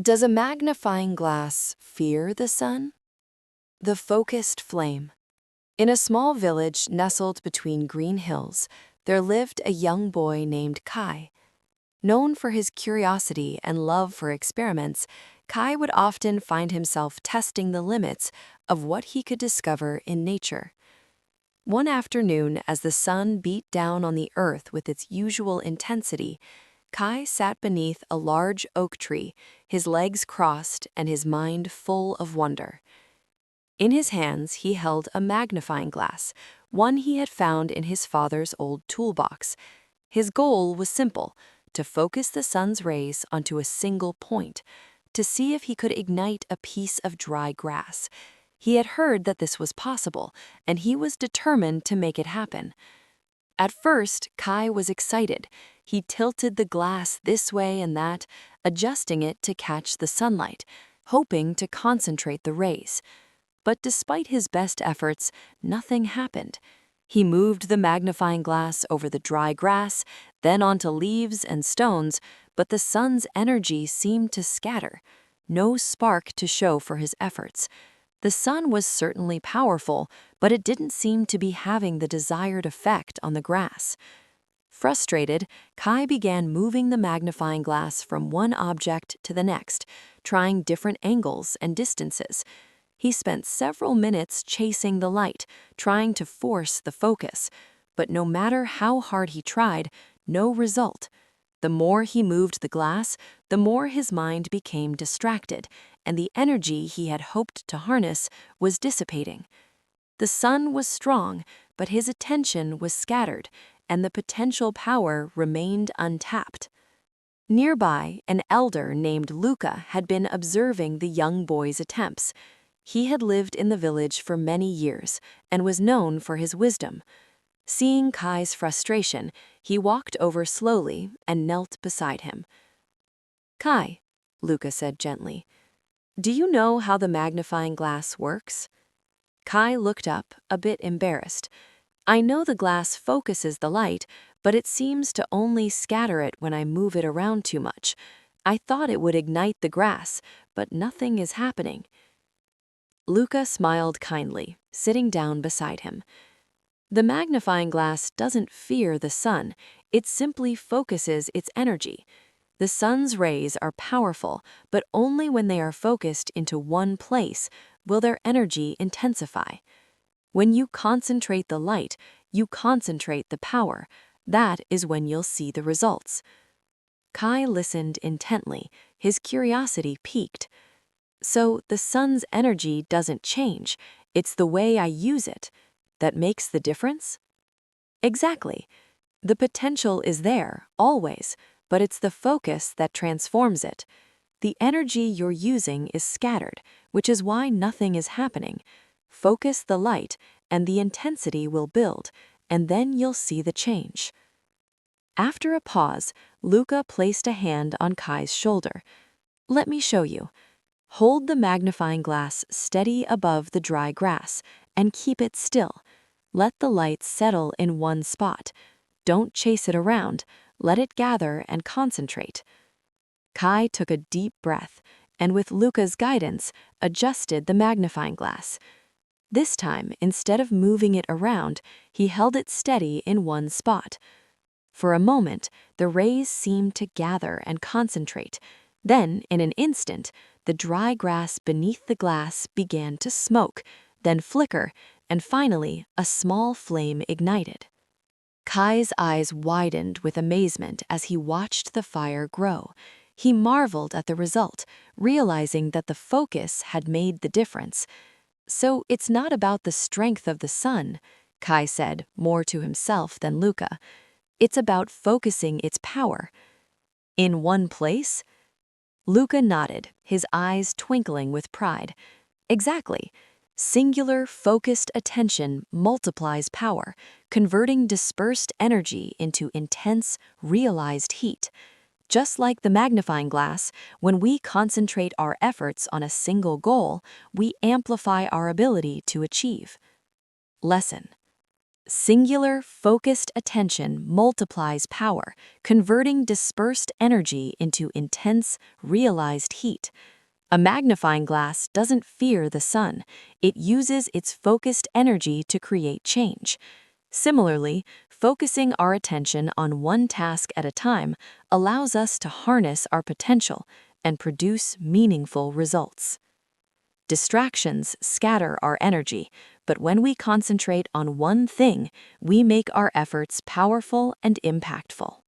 Does a magnifying glass fear the sun? The focused flame. In a small village nestled between green hills, there lived a young boy named Kai. Known for his curiosity and love for experiments, Kai would often find himself testing the limits of what he could discover in nature. One afternoon, as the sun beat down on the earth with its usual intensity, Kai sat beneath a large oak tree, his legs crossed and his mind full of wonder. In his hands, he held a magnifying glass, one he had found in his father's old toolbox. His goal was simple: to focus the sun's rays onto a single point, to see if he could ignite a piece of dry grass. He had heard that this was possible, and he was determined to make it happen. At first, Kai was excited. He tilted the glass this way and that, adjusting it to catch the sunlight, hoping to concentrate the rays. But despite his best efforts, nothing happened. He moved the magnifying glass over the dry grass, then onto leaves and stones, but the sun's energy seemed to scatter. No spark to show for his efforts. The sun was certainly powerful, but it didn't seem to be having the desired effect on the grass. Frustrated, Kai began moving the magnifying glass from one object to the next, trying different angles and distances. He spent several minutes chasing the light, trying to force the focus, but no matter how hard he tried, no result. The more he moved the glass, the more his mind became distracted, and the energy he had hoped to harness was dissipating. The sun was strong, but his attention was scattered, and the potential power remained untapped. Nearby, an elder named Luca had been observing the young boy's attempts. He had lived in the village for many years and was known for his wisdom. Seeing Kai's frustration, he walked over slowly and knelt beside him. "Kai," Luca said gently, "do you know how the magnifying glass works?" Kai looked up, a bit embarrassed. "I know the glass focuses the light, but it seems to only scatter it when I move it around too much. I thought it would ignite the grass, but nothing is happening." Luca smiled kindly, sitting down beside him. "The magnifying glass doesn't fear the sun, it simply focuses its energy. The sun's rays are powerful, but only when they are focused into one place will their energy intensify. When you concentrate the light, you concentrate the power. That is when you'll see the results." Kai listened intently, his curiosity piqued. "So the sun's energy doesn't change, it's the way I use it that makes the difference?" "Exactly. The potential is there, always, but it's the focus that transforms it. The energy you're using is scattered, which is why nothing is happening. Focus the light, and the intensity will build, and then you'll see the change." After a pause, Luca placed a hand on Kai's shoulder. "Let me show you. Hold the magnifying glass steady above the dry grass, and keep it still. Let the light settle in one spot. Don't chase it around. Let it gather and concentrate." Kai took a deep breath, and with Luca's guidance, adjusted the magnifying glass. This time, instead of moving it around, he held it steady in one spot. For a moment, the rays seemed to gather and concentrate. Then, in an instant, the dry grass beneath the glass began to smoke, then flicker, and finally, a small flame ignited. Kai's eyes widened with amazement as he watched the fire grow. He marveled at the result, realizing that the focus had made the difference. "So it's not about the strength of the sun," Kai said, more to himself than Luca. "It's about focusing its power." "In one place?" Luca nodded, his eyes twinkling with pride. "Exactly. Singular, focused attention multiplies power, converting dispersed energy into intense, realized heat. Just like the magnifying glass, when we concentrate our efforts on a single goal, we amplify our ability to achieve." Lesson: Singular, focused attention multiplies power, converting dispersed energy into intense, realized heat. A magnifying glass doesn't fear the sun, it uses its focused energy to create change. Similarly, focusing our attention on one task at a time allows us to harness our potential and produce meaningful results. Distractions scatter our energy, but when we concentrate on one thing, we make our efforts powerful and impactful.